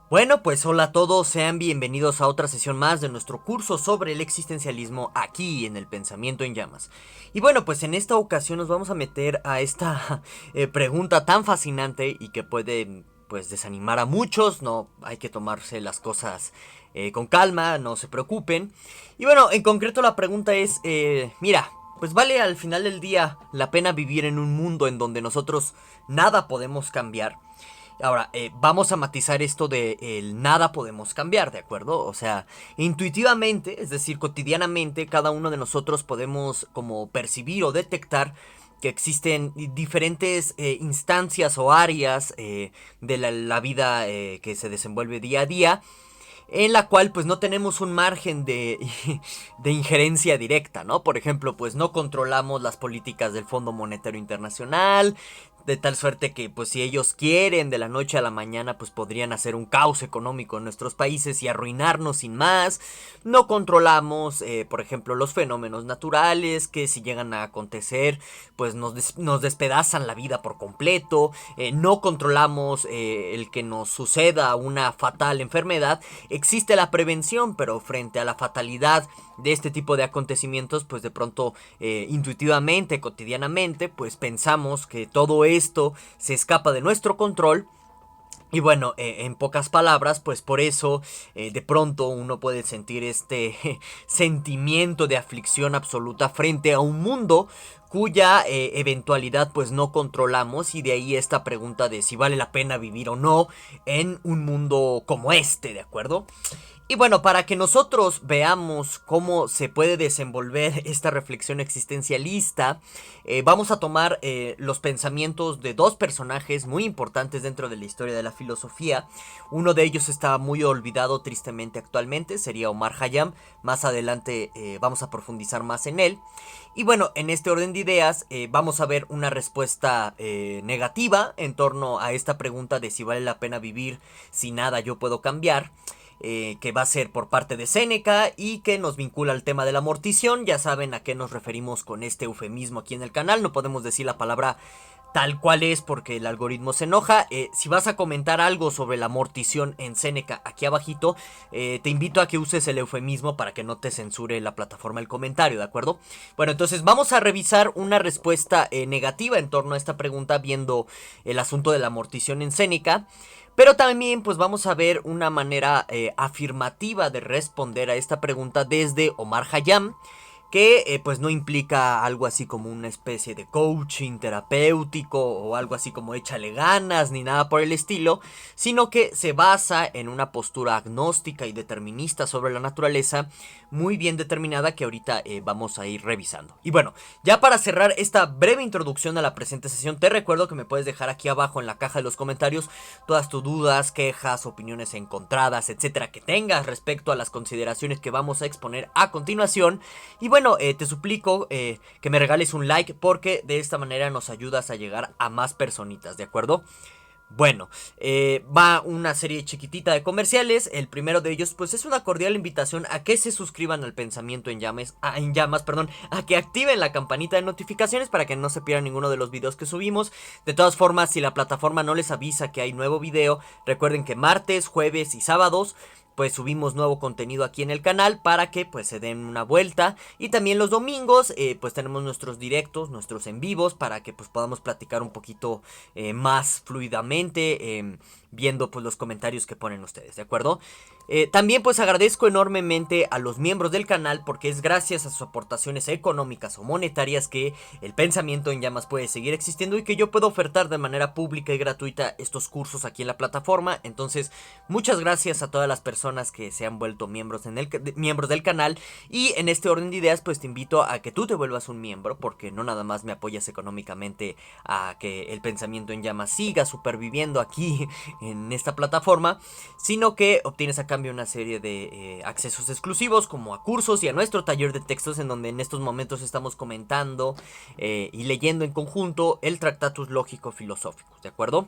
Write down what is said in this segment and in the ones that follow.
Bueno, pues hola a todos, sean bienvenidos a otra sesión más de nuestro curso sobre el existencialismo aquí en el Pensamiento en Llamas. Y bueno, pues en esta ocasión nos vamos a meter a esta pregunta tan fascinante y que puede pues desanimar a muchos. No hay que tomarse las cosas con calma, no se preocupen. Y bueno, en concreto la pregunta es, mira, pues vale al final del día la pena vivir en un mundo en donde nosotros nada podemos cambiar. Ahora, vamos a matizar esto de el nada podemos cambiar, ¿de acuerdo? O sea, intuitivamente, es decir, cotidianamente, cada uno de nosotros podemos como percibir o detectar que existen diferentes instancias o áreas de la vida que se desenvuelve día a día, en la cual pues no tenemos un margen de injerencia directa, ¿no? Por ejemplo, pues no controlamos las políticas del Fondo Monetario Internacional, de tal suerte que pues si ellos quieren de la noche a la mañana pues podrían hacer un caos económico en nuestros países y arruinarnos sin más. No controlamos por ejemplo los fenómenos naturales que si llegan a acontecer pues nos despedazan la vida por completo. No controlamos el que nos suceda una fatal enfermedad. Existe la prevención, pero frente a la fatalidad de este tipo de acontecimientos, pues de pronto intuitivamente, cotidianamente, pues pensamos que todo esto se escapa de nuestro control. Y bueno, en pocas palabras, pues por eso de pronto uno puede sentir este sentimiento de aflicción absoluta frente a un mundo cuya eventualidad pues no controlamos, y de ahí esta pregunta de si vale la pena vivir o no en un mundo como este, ¿de acuerdo? Y bueno, para que nosotros veamos cómo se puede desenvolver esta reflexión existencialista, vamos a tomar los pensamientos de dos personajes muy importantes dentro de la historia de la filosofía. Uno de ellos está muy olvidado tristemente actualmente, sería Omar Khayyam. Más adelante vamos a profundizar más en él. Y bueno, en este orden de ideas vamos a ver una respuesta negativa en torno a esta pregunta de si vale la pena vivir si nada yo puedo cambiar, que va a ser por parte de Séneca y que nos vincula al tema de la amortición. Ya saben a qué nos referimos con este eufemismo aquí en el canal, no podemos decir la palabra tal cual es porque el algoritmo se enoja. Si vas a comentar algo sobre la amortición en Séneca aquí abajito, te invito a que uses el eufemismo para que no te censure la plataforma el comentario, ¿de acuerdo? Bueno, entonces vamos a revisar una respuesta negativa en torno a esta pregunta viendo el asunto de la amortición en Séneca. Pero también pues vamos a ver una manera afirmativa de responder a esta pregunta desde Omar Khayyam, que pues no implica algo así como una especie de coaching terapéutico o algo así como échale ganas ni nada por el estilo, sino que se basa en una postura agnóstica y determinista sobre la naturaleza muy bien determinada que ahorita vamos a ir revisando. Y bueno, ya para cerrar esta breve introducción a la presente sesión, te recuerdo que me puedes dejar aquí abajo en la caja de los comentarios todas tus dudas, quejas, opiniones encontradas, etcétera, que tengas respecto a las consideraciones que vamos a exponer a continuación. Y bueno, te suplico que me regales un like porque de esta manera nos ayudas a llegar a más personitas, ¿de acuerdo? Bueno, va una serie chiquitita de comerciales. El primero de ellos pues es una cordial invitación a que se suscriban al Pensamiento en Llamas, perdón, a que activen la campanita de notificaciones para que no se pierdan ninguno de los videos que subimos. De todas formas, si la plataforma no les avisa que hay nuevo video, recuerden que martes, jueves y sábados pues subimos nuevo contenido aquí en el canal para que pues se den una vuelta. Y también los domingos pues tenemos nuestros directos, nuestros en vivos, para que pues podamos platicar un poquito más fluidamente, viendo pues los comentarios que ponen ustedes, ¿de acuerdo? También pues agradezco enormemente a los miembros del canal, porque es gracias a sus aportaciones económicas o monetarias que el Pensamiento en Llamas puede seguir existiendo y que yo puedo ofertar de manera pública y gratuita estos cursos aquí en la plataforma. Entonces muchas gracias a todas las personas que se han vuelto miembros del canal. Y en este orden de ideas pues te invito a que tú te vuelvas un miembro, porque no nada más me apoyas económicamente a que el Pensamiento en Llamas siga superviviendo aquí en esta plataforma, sino que obtienes a cambio una serie de accesos exclusivos, como a cursos y a nuestro taller de textos, en donde en estos momentos estamos comentando y leyendo en conjunto el Tractatus Lógico Filosófico, ¿de acuerdo?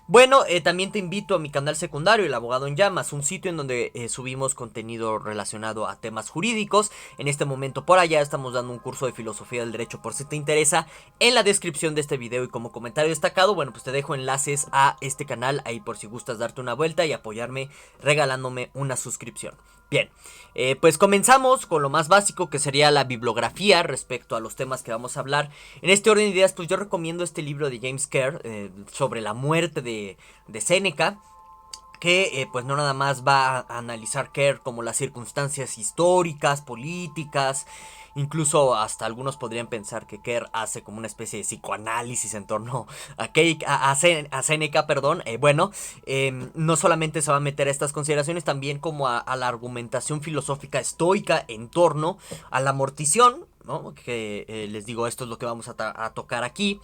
Bueno, también te invito a mi canal secundario, El Abogado en Llamas, un sitio en donde subimos contenido relacionado a temas jurídicos. En este momento por allá estamos dando un curso de filosofía del derecho por si te interesa. En la descripción de este video y como comentario destacado, bueno, pues te dejo enlaces a este canal ahí por si gustas darte una vuelta y apoyarme regalándome una suscripción. Bien, pues comenzamos con lo más básico, que sería la bibliografía respecto a los temas que vamos a hablar. En este orden de ideas, pues yo recomiendo este libro de James Kerr sobre la muerte de Séneca, que pues no nada más va a analizar Kerr como las circunstancias históricas, políticas, incluso hasta algunos podrían pensar que Kerr hace como una especie de psicoanálisis en torno a Séneca, perdón. No solamente se va a meter a estas consideraciones, también como a la argumentación filosófica estoica en torno a la amortición, ¿no? Que les digo, esto es lo que vamos a tocar aquí.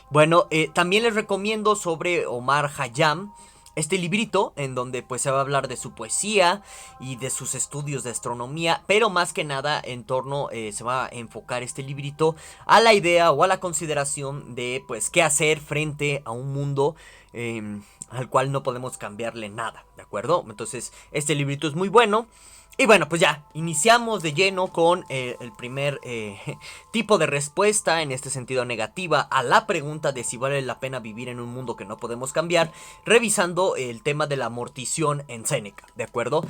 Bueno, también les recomiendo sobre Omar Khayyam, este librito en donde pues se va a hablar de su poesía y de sus estudios de astronomía, pero más que nada en torno, se va a enfocar este librito a la idea o a la consideración de pues qué hacer frente a un mundo al cual no podemos cambiarle nada, ¿de acuerdo? Entonces este librito es muy bueno. Y bueno, pues ya, iniciamos de lleno con el primer tipo de respuesta, en este sentido negativa, a la pregunta de si vale la pena vivir en un mundo que no podemos cambiar, revisando el tema de la amortición en Séneca, ¿de acuerdo?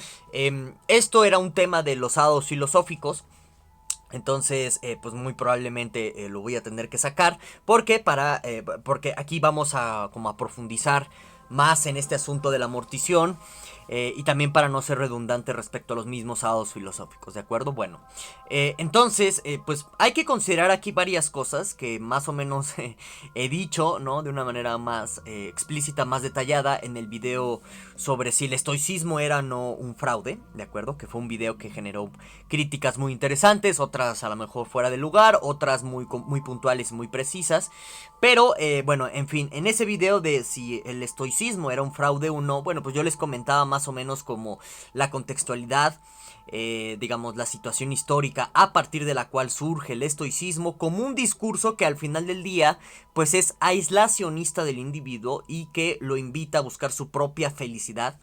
Esto era un tema de los hados filosóficos. Entonces, pues muy probablemente lo voy a tener que sacar. Porque aquí vamos a como a profundizar más en este asunto de la amortición. Y también para no ser redundante respecto a los mismos hados filosóficos, ¿de acuerdo? Bueno, entonces, pues hay que considerar aquí varias cosas que más o menos he dicho, ¿no? De una manera más explícita, más detallada en el video sobre si el estoicismo era o no un fraude, ¿de acuerdo? Que fue un video que generó críticas muy interesantes, otras a lo mejor fuera de lugar, otras muy puntuales y muy precisas. Pero, bueno, en fin, en ese video de si el estoicismo era un fraude o no, bueno, pues yo les comentaba más o menos como la contextualidad, digamos, la situación histórica a partir de la cual surge el estoicismo como un discurso que al final del día, pues es aislacionista del individuo y que lo invita a buscar su propia felicidad.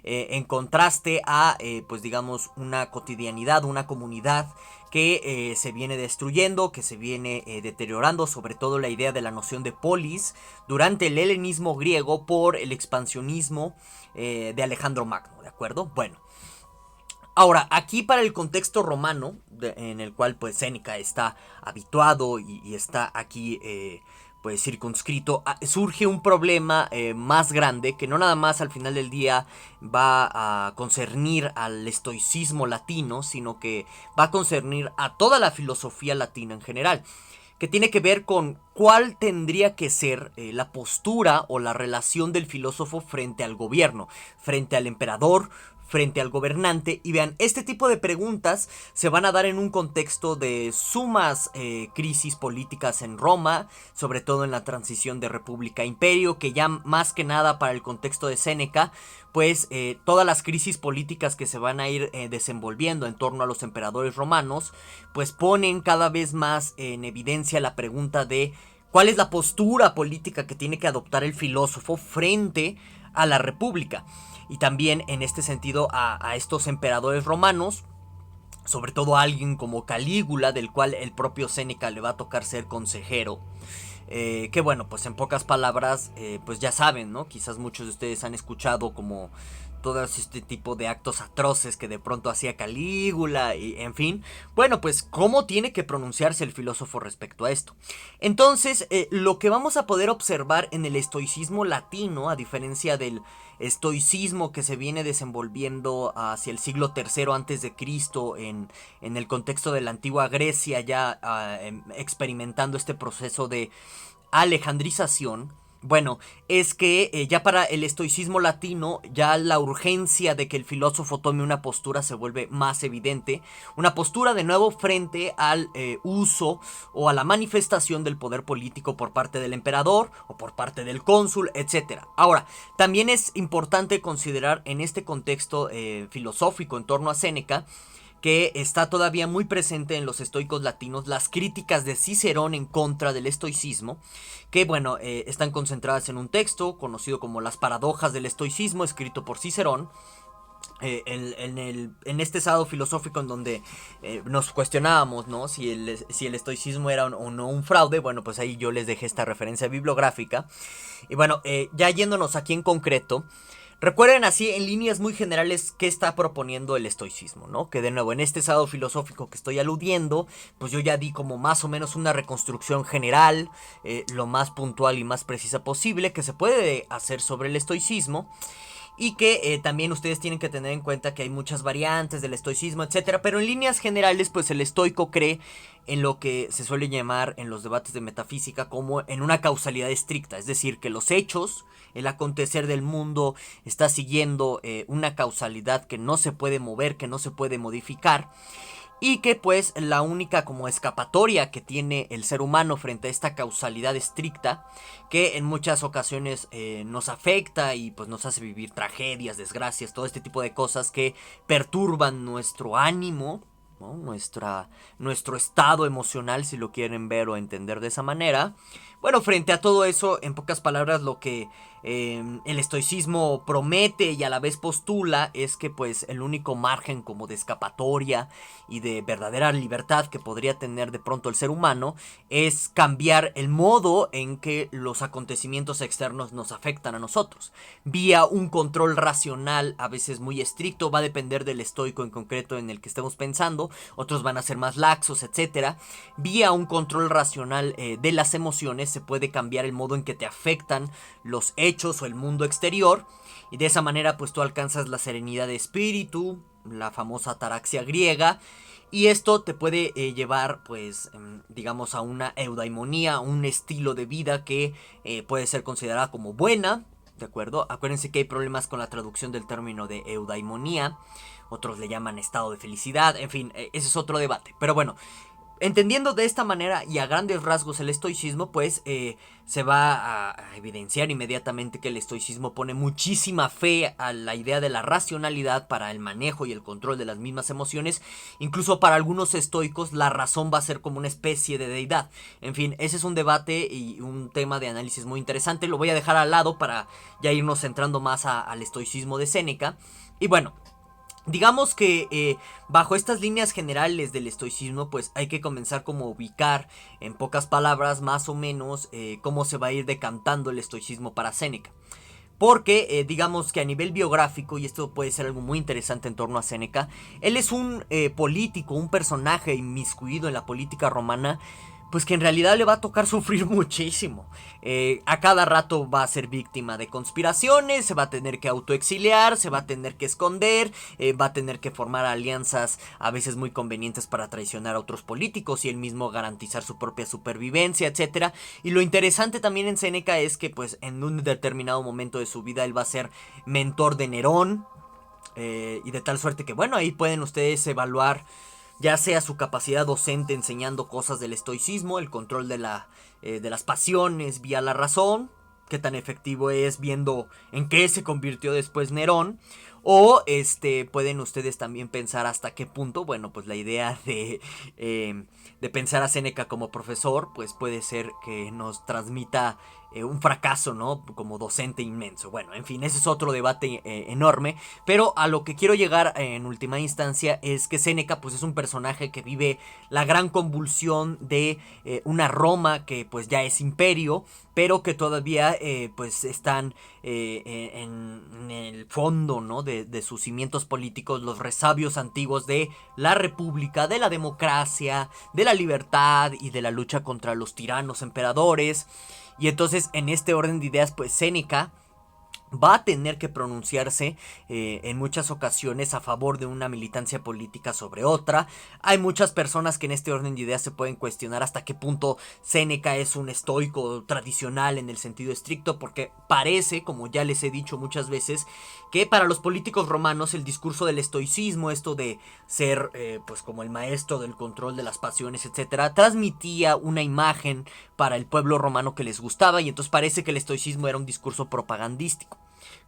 En contraste a, pues digamos, una cotidianidad, una comunidad que se viene destruyendo, que se viene deteriorando, sobre todo la idea de la noción de polis durante el helenismo griego por el expansionismo de Alejandro Magno, ¿de acuerdo? Bueno, ahora, aquí para el contexto romano, en el cual pues Séneca está habituado y está aquí pues circunscrito, surge un problema más grande que no nada más al final del día va a concernir al estoicismo latino, sino que va a concernir a toda la filosofía latina en general, que tiene que ver con cuál tendría que ser la postura o la relación del filósofo frente al gobierno, frente al emperador, frente al gobernante. Y vean, este tipo de preguntas se van a dar en un contexto de sumas crisis políticas en Roma, sobre todo en la transición de república a imperio, que ya más que nada para el contexto de Séneca, pues todas las crisis políticas que se van a ir desenvolviendo en torno a los emperadores romanos, pues ponen cada vez más en evidencia la pregunta de cuál es la postura política que tiene que adoptar el filósofo frente a la república. Y también en este sentido a estos emperadores romanos, sobre todo a alguien como Calígula, del cual el propio Séneca le va a tocar ser consejero. Que bueno, pues en pocas palabras, pues ya saben, ¿no? Quizás muchos de ustedes han escuchado como todo este tipo de actos atroces que de pronto hacía Calígula y en fin. Bueno, pues cómo tiene que pronunciarse el filósofo respecto a esto. Entonces, lo que vamos a poder observar en el estoicismo latino, a diferencia del estoicismo que se viene desenvolviendo hacia el siglo III antes de Cristo en el contexto de la antigua Grecia, ya experimentando este proceso de alejandrización. Bueno, es que ya para el estoicismo latino, ya la urgencia de que el filósofo tome una postura se vuelve más evidente. Una postura de nuevo frente al uso o a la manifestación del poder político por parte del emperador o por parte del cónsul, etc. Ahora, también es importante considerar en este contexto filosófico en torno a Séneca que está todavía muy presente en los estoicos latinos, las críticas de Cicerón en contra del estoicismo, que bueno, están concentradas en un texto conocido como Las Paradojas del Estoicismo, escrito por Cicerón. En este estado filosófico en donde nos cuestionábamos, ¿no? Si el estoicismo era o no un fraude. Bueno, pues ahí yo les dejé esta referencia bibliográfica. Y bueno, ya yéndonos aquí en concreto, recuerden así en líneas muy generales qué está proponiendo el estoicismo, ¿no? Que de nuevo, en este estado filosófico que estoy aludiendo, pues yo ya di como más o menos una reconstrucción general, lo más puntual y más precisa posible que se puede hacer sobre el estoicismo. Y que también ustedes tienen que tener en cuenta que hay muchas variantes del estoicismo, etcétera. Pero en líneas generales, pues el estoico cree en lo que se suele llamar en los debates de metafísica como en una causalidad estricta. Es decir, que los hechos, el acontecer del mundo está siguiendo una causalidad que no se puede mover, que no se puede modificar. Y que pues la única como escapatoria que tiene el ser humano frente a esta causalidad estricta, que en muchas ocasiones nos afecta y pues nos hace vivir tragedias, desgracias, todo este tipo de cosas que perturban nuestro ánimo, ¿no? Nuestro estado emocional, si lo quieren ver o entender de esa manera. Bueno, frente a todo eso, en pocas palabras, lo que el estoicismo promete y a la vez postula es que pues el único margen como de escapatoria y de verdadera libertad que podría tener de pronto el ser humano es cambiar el modo en que los acontecimientos externos nos afectan a nosotros, vía un control racional a veces muy estricto. Va a depender del estoico en concreto en el que estemos pensando, otros van a ser más laxos, etcétera. Vía un control racional de las emociones se puede cambiar el modo en que te afectan los hechos o el mundo exterior, y de esa manera pues tú alcanzas la serenidad de espíritu, la famosa ataraxia griega, y esto te puede llevar pues digamos a una eudaimonía, un estilo de vida que puede ser considerada como buena, ¿de acuerdo? Acuérdense que hay problemas con la traducción del término de eudaimonía, otros le llaman estado de felicidad, en fin, ese es otro debate, pero bueno. Entendiendo de esta manera y a grandes rasgos el estoicismo, pues se va a evidenciar inmediatamente que el estoicismo pone muchísima fe a la idea de la racionalidad para el manejo y el control de las mismas emociones. Incluso para algunos estoicos la razón va a ser como una especie de deidad. En fin, ese es un debate y un tema de análisis muy interesante. Lo voy a dejar al lado para ya irnos centrando más al estoicismo de Séneca. Y bueno, digamos que bajo estas líneas generales del estoicismo, pues hay que comenzar como a ubicar en pocas palabras más o menos cómo se va a ir decantando el estoicismo para Séneca. Porque digamos que a nivel biográfico, y esto puede ser algo muy interesante en torno a Séneca, él es un político, un personaje inmiscuido en la política romana, pues que en realidad le va a tocar sufrir muchísimo. A cada rato va a ser víctima de conspiraciones, se va a tener que autoexiliar, se va a tener que esconder, va a tener que formar alianzas a veces muy convenientes para traicionar a otros políticos y él mismo garantizar su propia supervivencia, etcétera. Y lo interesante también en Séneca es que pues en un determinado momento de su vida él va a ser mentor de Nerón, y de tal suerte que bueno, ahí pueden ustedes evaluar ya sea su capacidad docente enseñando cosas del estoicismo, el control de las pasiones vía la razón, qué tan efectivo es viendo en qué se convirtió después Nerón, o pueden ustedes también pensar hasta qué punto, bueno, pues la idea de pensar a Séneca como profesor, pues puede ser que nos transmita un fracaso, ¿no? Como docente inmenso. Bueno, en fin, ese es otro debate enorme, pero a lo que quiero llegar en última instancia es que Séneca pues es un personaje que vive la gran convulsión de una Roma que pues ya es imperio, pero que todavía pues están en el fondo, ¿no? de sus cimientos políticos los resabios antiguos de la república, de la democracia, de la libertad y de la lucha contra los tiranos emperadores. Y entonces en este orden de ideas pues Séneca va a tener que pronunciarse en muchas ocasiones a favor de una militancia política sobre otra. Hay muchas personas que en este orden de ideas se pueden cuestionar hasta qué punto Séneca es un estoico tradicional en el sentido estricto, porque parece, como ya les he dicho muchas veces, que para los políticos romanos el discurso del estoicismo, esto de ser pues como el maestro del control de las pasiones, etcétera, transmitía una imagen para el pueblo romano que les gustaba, y entonces parece que el estoicismo era un discurso propagandístico.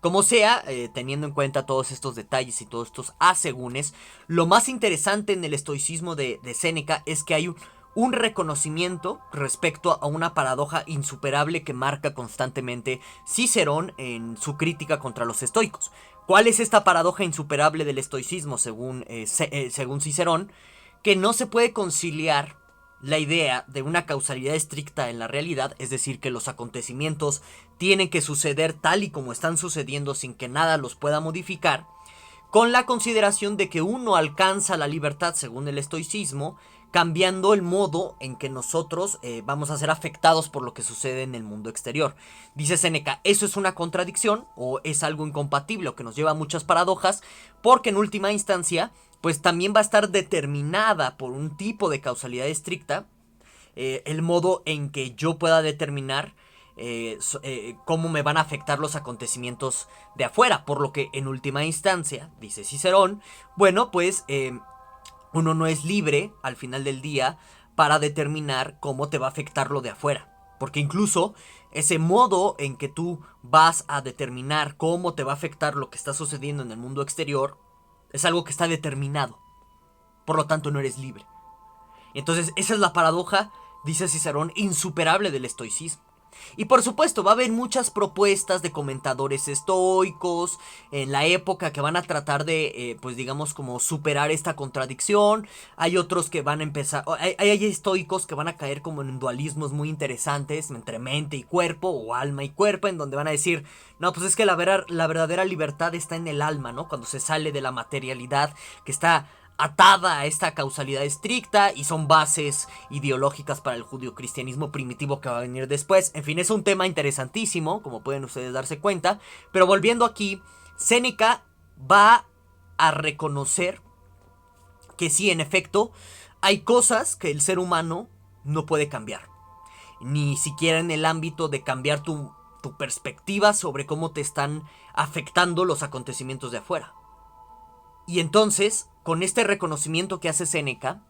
Como sea, teniendo en cuenta todos estos detalles y todos estos asegúnes, lo más interesante en el estoicismo de Séneca es que hay un reconocimiento respecto a una paradoja insuperable que marca constantemente Cicerón en su crítica contra los estoicos. ¿Cuál es esta paradoja insuperable del estoicismo según Cicerón? Que no se puede conciliar la idea de una causalidad estricta en la realidad, es decir, que los acontecimientos tienen que suceder tal y como están sucediendo sin que nada los pueda modificar, con la consideración de que uno alcanza la libertad, según el estoicismo, cambiando el modo en que nosotros vamos a ser afectados por lo que sucede en el mundo exterior. Dice Séneca, eso es una contradicción o es algo incompatible o que nos lleva a muchas paradojas, porque en última instancia pues también va a estar determinada por un tipo de causalidad estricta, el modo en que yo pueda determinar cómo me van a afectar los acontecimientos de afuera, por lo que en última instancia, dice Cicerón, bueno, pues uno no es libre al final del día para determinar cómo te va a afectar lo de afuera. Porque incluso ese modo en que tú vas a determinar cómo te va a afectar lo que está sucediendo en el mundo exterior es algo que está determinado. Por lo tanto, no eres libre. Entonces, esa es la paradoja, dice Cicerón, insuperable del estoicismo. Y por supuesto, va a haber muchas propuestas de comentadores estoicos en la época que van a tratar de, pues digamos, como superar esta contradicción. Hay otros que van a empezar, hay estoicos que van a caer como en dualismos muy interesantes entre mente y cuerpo o alma y cuerpo, en donde van a decir, no, pues es que la verdadera libertad está en el alma, ¿no? Cuando se sale de la materialidad que está atada a esta causalidad estricta y son bases ideológicas para el judio-cristianismo primitivo que va a venir después. En fin, es un tema interesantísimo, como pueden ustedes darse cuenta. Pero volviendo aquí, Séneca va a reconocer que sí, en efecto, hay cosas que el ser humano no puede cambiar. Ni siquiera en el ámbito de cambiar tu perspectiva sobre cómo te están afectando los acontecimientos de afuera. Y entonces, con este reconocimiento que hace Séneca,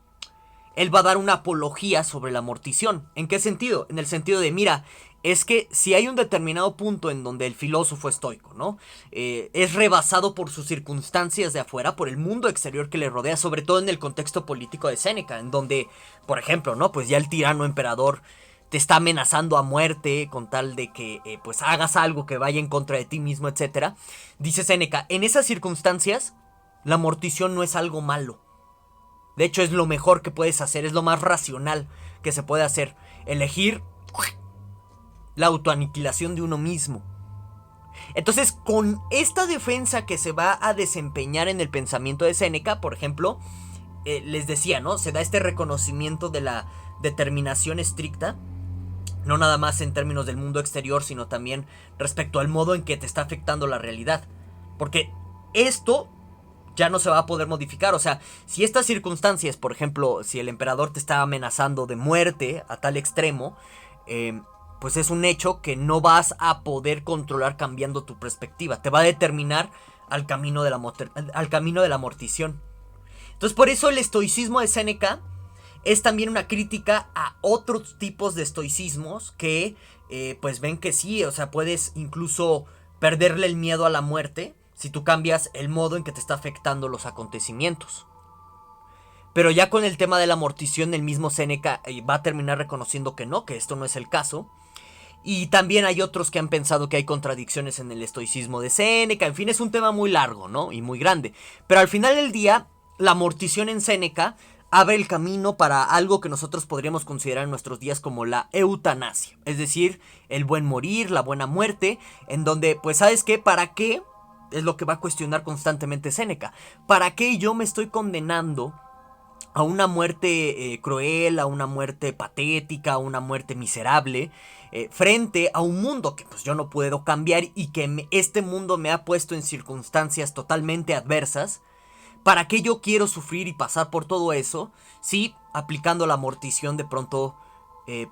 él va a dar una apología sobre la amortición. ¿En qué sentido? En el sentido de, mira, es que si hay un determinado punto en donde el filósofo estoico, ¿no? Es rebasado por sus circunstancias de afuera, por el mundo exterior que le rodea, sobre todo en el contexto político de Séneca, en donde, por ejemplo, ¿no? Pues ya el tirano emperador te está amenazando a muerte con tal de que pues hagas algo que vaya en contra de ti mismo, etcétera. Dice Séneca, en esas circunstancias la amortición no es algo malo. De hecho, es lo mejor que puedes hacer, es lo más racional que se puede hacer. Elegir la autoaniquilación de uno mismo. Entonces, con esta defensa que se va a desempeñar en el pensamiento de Séneca, por ejemplo, les decía, ¿no? Se da este reconocimiento de la determinación estricta, no nada más en términos del mundo exterior, sino también respecto al modo en que te está afectando la realidad. Porque esto ya no se va a poder modificar. O sea, si estas circunstancias, por ejemplo, si el emperador te está amenazando de muerte a tal extremo, pues es un hecho que no vas a poder controlar cambiando tu perspectiva. Te va a determinar al camino de la amortición. Entonces, por eso el estoicismo de Séneca es también una crítica a otros tipos de estoicismos que, pues ven que sí, o sea, puedes incluso perderle el miedo a la muerte si tú cambias el modo en que te está afectando los acontecimientos. Pero ya con el tema de la amortición, el mismo Séneca va a terminar reconociendo que no, que esto no es el caso. Y también hay otros que han pensado que hay contradicciones en el estoicismo de Séneca. En fin, es un tema muy largo, ¿no? Y muy grande. Pero al final del día, la amortición en Séneca abre el camino para algo que nosotros podríamos considerar en nuestros días como la eutanasia. Es decir, el buen morir, la buena muerte, en donde, pues, ¿sabes qué? ¿Para qué? Es lo que va a cuestionar constantemente Séneca. ¿Para qué yo me estoy condenando a una muerte cruel, a una muerte patética, a una muerte miserable, frente a un mundo que pues yo no puedo cambiar y que este mundo me ha puesto en circunstancias totalmente adversas? ¿Para qué yo quiero sufrir y pasar por todo eso? Si aplicando la amortición de pronto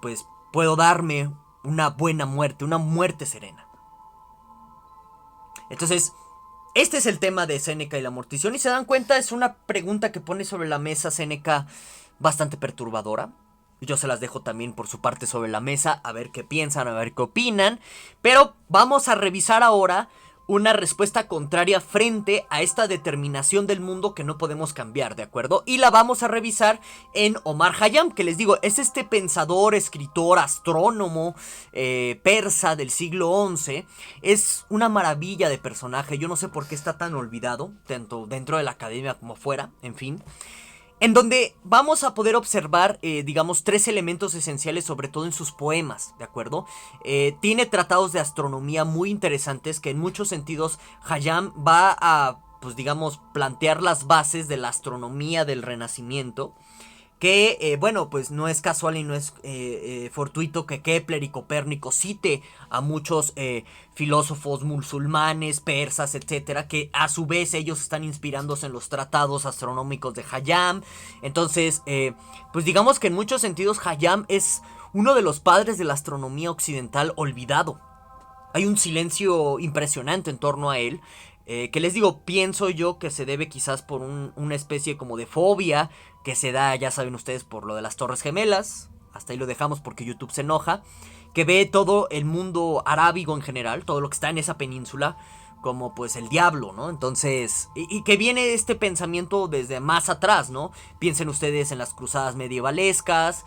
pues puedo darme una buena muerte, una muerte serena. Entonces, este es el tema de Séneca y la amortición. Y se dan cuenta, es una pregunta que pone sobre la mesa Séneca bastante perturbadora. Yo se las dejo también por su parte sobre la mesa, a ver qué piensan, a ver qué opinan. Pero vamos a revisar ahora una respuesta contraria frente a esta determinación del mundo que no podemos cambiar, ¿de acuerdo? Y la vamos a revisar en Omar Khayyam, que les digo, es este pensador, escritor, astrónomo persa del siglo XI. Es una maravilla de personaje, yo no sé por qué está tan olvidado, tanto dentro de la academia como fuera, en fin. En donde vamos a poder observar, digamos, tres elementos esenciales, sobre todo en sus poemas, ¿de acuerdo? Tiene tratados de astronomía muy interesantes que en muchos sentidos Khayyam va a, pues digamos, plantear las bases de la astronomía del Renacimiento. Que, bueno, pues no es casual y no es fortuito que Kepler y Copérnico cite a muchos filósofos musulmanes, persas, etcétera, que a su vez ellos están inspirándose en los tratados astronómicos de Khayyam. Entonces, pues digamos que en muchos sentidos Khayyam es uno de los padres de la astronomía occidental olvidado. Hay un silencio impresionante en torno a él. Que les digo, pienso yo que se debe quizás por una especie como de fobia que se da, ya saben ustedes, por lo de las Torres Gemelas. Hasta ahí lo dejamos porque YouTube se enoja. Que ve todo el mundo arábigo en general, todo lo que está en esa península, como pues el diablo, ¿no? Entonces, y que viene este pensamiento desde más atrás, ¿no? Piensen ustedes en las cruzadas medievalescas.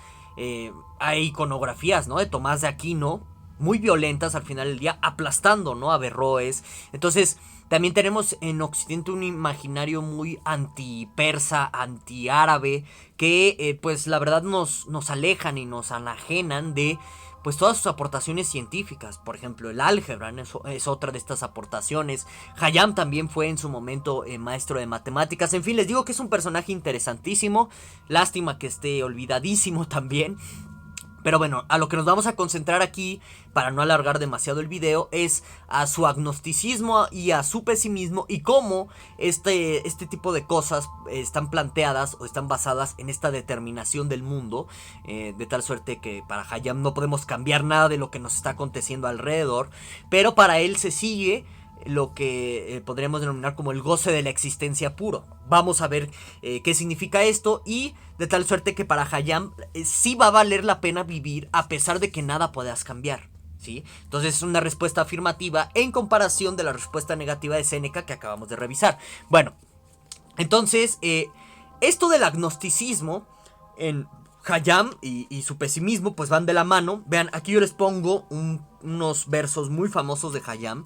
Hay iconografías, ¿no? De Tomás de Aquino, muy violentas al final del día, aplastando, ¿no? A Averroes. Entonces, también tenemos en Occidente un imaginario muy anti-persa, anti-árabe, que pues la verdad nos alejan y nos anajenan de pues todas sus aportaciones científicas. Por ejemplo, el álgebra, ¿no? Es otra de estas aportaciones. Khayyam también fue en su momento maestro de matemáticas. En fin, les digo que es un personaje interesantísimo. Lástima que esté olvidadísimo también. Pero bueno, a lo que nos vamos a concentrar aquí, para no alargar demasiado el video, es a su agnosticismo y a su pesimismo y cómo este tipo de cosas están planteadas o están basadas en esta determinación del mundo, de tal suerte que para Khayyam no podemos cambiar nada de lo que nos está aconteciendo alrededor, pero para él se sigue lo que podríamos denominar como el goce de la existencia puro. Vamos a ver qué significa esto, y de tal suerte que para Khayyam sí va a valer la pena vivir a pesar de que nada puedas cambiar, ¿sí? Entonces es una respuesta afirmativa en comparación de la respuesta negativa de Séneca que acabamos de revisar. Bueno, entonces esto del agnosticismo en Khayyam y su pesimismo pues van de la mano. Vean, aquí yo les pongo unos versos muy famosos de Khayyam,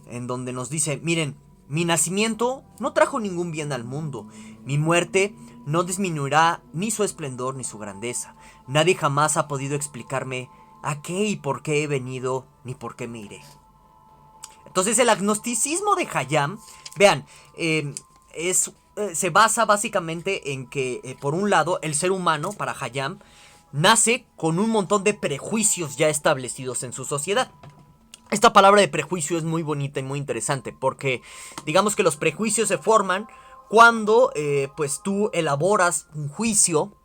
en donde nos dice: miren, mi nacimiento no trajo ningún bien al mundo, mi muerte no disminuirá ni su esplendor ni su grandeza. Nadie jamás ha podido explicarme a qué y por qué he venido, ni por qué me iré. Entonces el agnosticismo de Khayyam, vean, se basa básicamente en que, por un lado, el ser humano, para Khayyam, nace con un montón de prejuicios ya establecidos en su sociedad. Esta palabra de prejuicio es muy bonita y muy interesante, porque digamos que los prejuicios se forman cuando pues tú elaboras un juicio,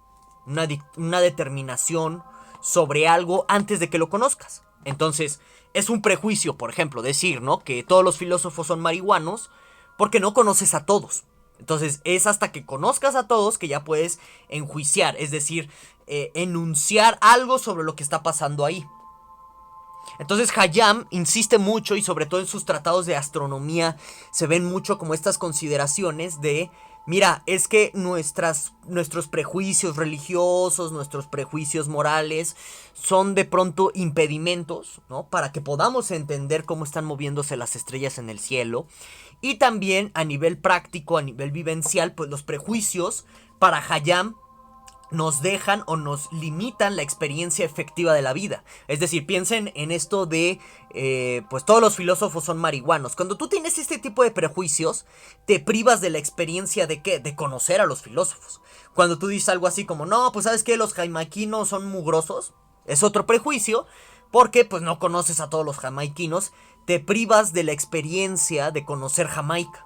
una determinación sobre algo antes de que lo conozcas. Entonces es un prejuicio, por ejemplo, decir, ¿no?, que todos los filósofos son marihuanos porque no conoces a todos. Entonces es hasta que conozcas a todos que ya puedes enjuiciar, es decir, enunciar algo sobre lo que está pasando ahí. Entonces Khayyam insiste mucho, y sobre todo en sus tratados de astronomía se ven mucho como estas consideraciones de: mira, es que nuestros prejuicios religiosos, nuestros prejuicios morales son de pronto impedimentos, ¿no?, para que podamos entender cómo están moviéndose las estrellas en el cielo. Y también a nivel práctico, a nivel vivencial, pues los prejuicios para Khayyam nos dejan o nos limitan la experiencia efectiva de la vida. Es decir, piensen en esto de pues todos los filósofos son marihuanos. Cuando tú tienes este tipo de prejuicios, te privas de la experiencia de ¿qué? De conocer a los filósofos. Cuando tú dices algo así como: no, pues ¿sabes qué? Los jamaiquinos son mugrosos. Es otro prejuicio, porque pues no conoces a todos los jamaiquinos. Te privas de la experiencia de conocer Jamaica.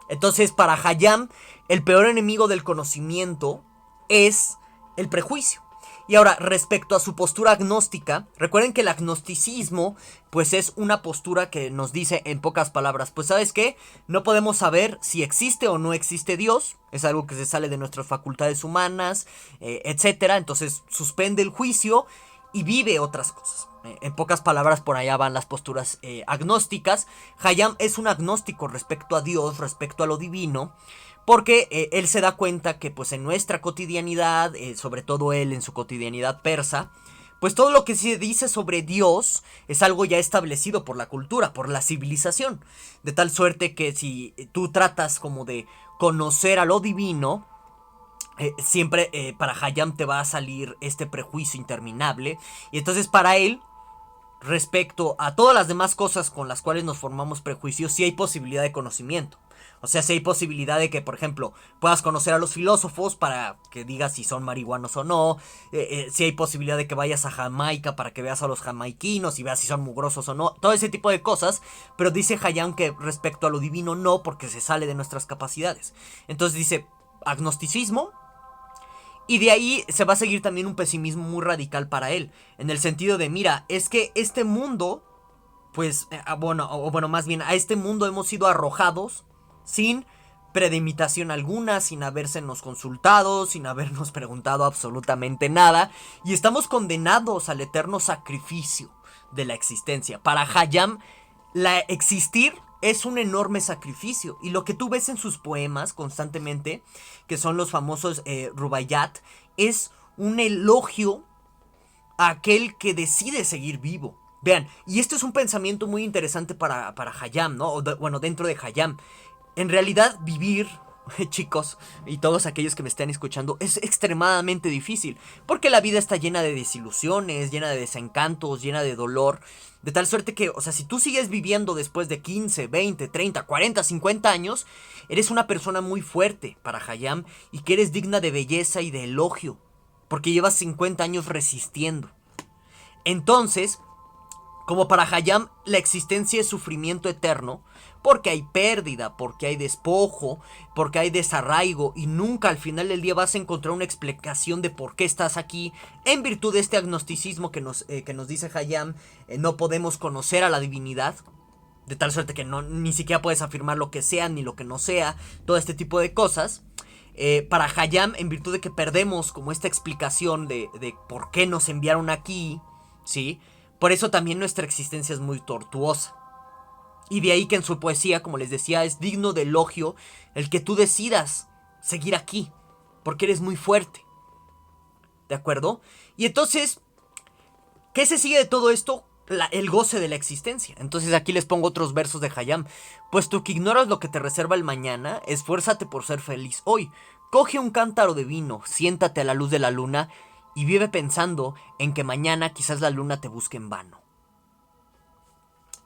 Entonces, para Khayyam, el peor enemigo del conocimiento es el prejuicio. Y ahora, respecto a su postura agnóstica, recuerden que el agnosticismo pues es una postura que nos dice en pocas palabras: pues ¿sabes qué? No podemos saber si existe o no existe Dios. Es algo que se sale de nuestras facultades humanas, etcétera. Entonces suspende el juicio y vive otras cosas. En pocas palabras, por allá van las posturas agnósticas. Hayam es un agnóstico respecto a Dios, respecto a lo divino, porque él se da cuenta que pues en nuestra cotidianidad, sobre todo él en su cotidianidad persa, pues todo lo que se dice sobre Dios es algo ya establecido por la cultura, por la civilización. De tal suerte que si tú tratas como de conocer a lo divino, siempre para Hayam te va a salir este prejuicio interminable. Y entonces para él, respecto a todas las demás cosas con las cuales nos formamos prejuicios, sí hay posibilidad de conocimiento. O sea, sí hay posibilidad de que, por ejemplo, puedas conocer a los filósofos para que digas si son marihuanos o no. Sí hay posibilidad de que vayas a Jamaica para que veas a los jamaiquinos y veas si son mugrosos o no. Todo ese tipo de cosas. Pero dice Hayam que respecto a lo divino no, porque se sale de nuestras capacidades. Entonces dice, agnosticismo. Y de ahí se va a seguir también un pesimismo muy radical para él. En el sentido de, mira, es que este mundo, pues, bueno, más bien, a este mundo hemos sido arrojados sin premeditación alguna, sin habernos consultado, sin habernos preguntado absolutamente nada. Y estamos condenados al eterno sacrificio de la existencia. Para Hayam, la existir es un enorme sacrificio. Y lo que tú ves en sus poemas constantemente, que son los famosos Rubaiyat, es un elogio a aquel que decide seguir vivo. Vean, y esto es un pensamiento muy interesante para Hayam, ¿no? Bueno, dentro de Hayam. En realidad, vivir, chicos, y todos aquellos que me estén escuchando, es extremadamente difícil. Porque la vida está llena de desilusiones, llena de desencantos, llena de dolor. De tal suerte que, o sea, si tú sigues viviendo después de 15, 20, 30, 40, 50 años, eres una persona muy fuerte para Hayam y que eres digna de belleza y de elogio. Porque llevas 50 años resistiendo. Entonces, como para Hayam la existencia es sufrimiento eterno, porque hay pérdida, porque hay despojo, porque hay desarraigo y nunca al final del día vas a encontrar una explicación de por qué estás aquí, en virtud de este agnosticismo que nos dice Hayam, no podemos conocer a la divinidad, de tal suerte que no, ni siquiera puedes afirmar lo que sea ni lo que no sea, todo este tipo de cosas. Para Hayam, en virtud de que perdemos como esta explicación de por qué nos enviaron aquí, ¿sí? Por eso también nuestra existencia es muy tortuosa. Y de ahí que en su poesía, como les decía, es digno de elogio el que tú decidas seguir aquí, porque eres muy fuerte. ¿De acuerdo? Y entonces, ¿qué se sigue de todo esto? El goce de la existencia. Entonces aquí les pongo otros versos de Hayam. Puesto que ignoras lo que te reserva el mañana, esfuérzate por ser feliz hoy. Coge un cántaro de vino, siéntate a la luz de la luna y vive pensando en que mañana quizás la luna te busque en vano.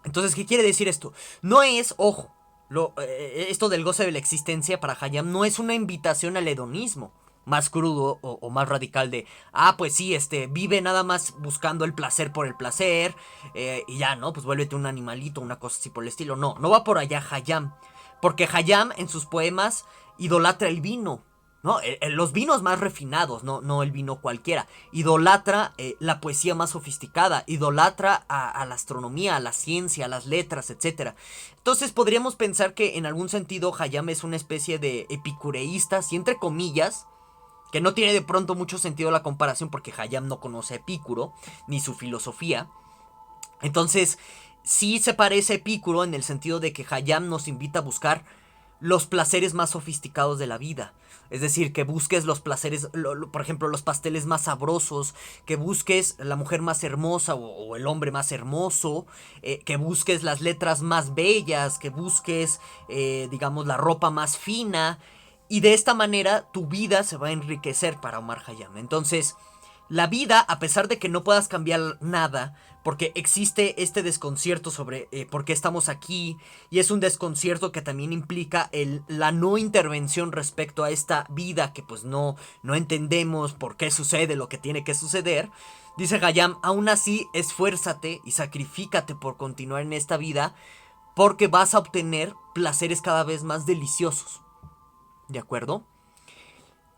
Entonces, ¿qué quiere decir esto? No es, ojo, esto del goce de la existencia para Hayam no es una invitación al hedonismo más crudo o más radical de, pues sí, vive nada más buscando el placer por el placer, y ya, ¿no? Pues vuélvete un animalito, una cosa así por el estilo. No, no va por allá Hayam, porque Hayam en sus poemas idolatra el vino, ¿no? Los vinos más refinados, no el vino cualquiera. Idolatra la poesía más sofisticada, idolatra a la astronomía, a la ciencia, a las letras, etc. Entonces podríamos pensar que en algún sentido Hayam es una especie de epicureísta, si entre comillas, que no tiene de pronto mucho sentido la comparación porque Hayam no conoce a Epicuro, ni su filosofía. Entonces, sí se parece a Epicuro en el sentido de que Hayam nos invita a buscar los placeres más sofisticados de la vida. Es decir, que busques los placeres, por ejemplo, los pasteles más sabrosos, que busques la mujer más hermosa o el hombre más hermoso, que busques las letras más bellas, que busques, digamos, la ropa más fina. Y de esta manera tu vida se va a enriquecer para Omar Hayam. Entonces, la vida, a pesar de que no puedas cambiar nada, porque existe este desconcierto sobre por qué estamos aquí, y es un desconcierto que también implica la no intervención respecto a esta vida que pues no entendemos por qué sucede lo que tiene que suceder. Dice Hayam, aún así esfuérzate y sacrifícate por continuar en esta vida, porque vas a obtener placeres cada vez más deliciosos. ¿De acuerdo?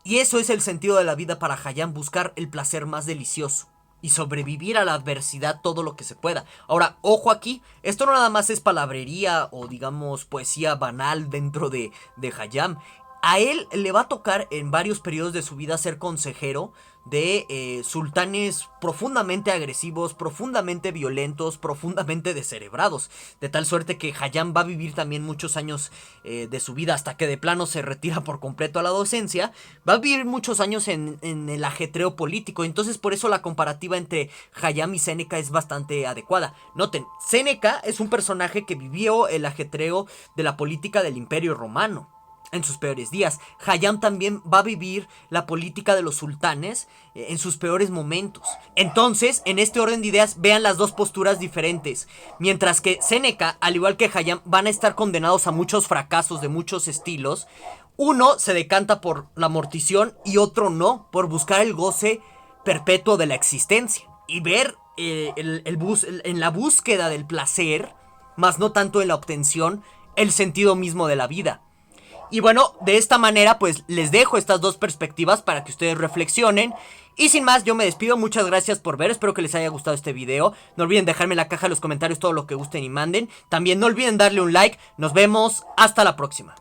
Y eso es el sentido de la vida para Hayam, buscar el placer más delicioso y sobrevivir a la adversidad todo lo que se pueda. Ahora, ojo aquí, esto no nada más es palabrería o digamos poesía banal dentro de Hayam. a él le va a tocar en varios periodos de su vida ser consejero de sultanes profundamente agresivos, profundamente violentos, profundamente descerebrados. De tal suerte que Hayam va a vivir también muchos años de su vida hasta que de plano se retira por completo a la docencia. Va a vivir muchos años en el ajetreo político. Entonces por eso la comparativa entre Hayam y Séneca es bastante adecuada. Noten, Séneca es un personaje que vivió el ajetreo de la política del Imperio Romano en sus peores días. Hayam también va a vivir la política de los sultanes en sus peores momentos. Entonces, en este orden de ideas, vean las dos posturas diferentes. Mientras que Séneca, al igual que Hayam, van a estar condenados a muchos fracasos de muchos estilos. Uno se decanta por la mortición y otro no, por buscar el goce perpetuo de la existencia. Y ver en la búsqueda del placer, más no tanto en la obtención, el sentido mismo de la vida. Y bueno, de esta manera pues les dejo estas dos perspectivas para que ustedes reflexionen. Y sin más, yo me despido, muchas gracias por ver, espero que les haya gustado este video. No olviden dejarme en la caja de los comentarios todo lo que gusten y manden. También no olviden darle un like, nos vemos, hasta la próxima.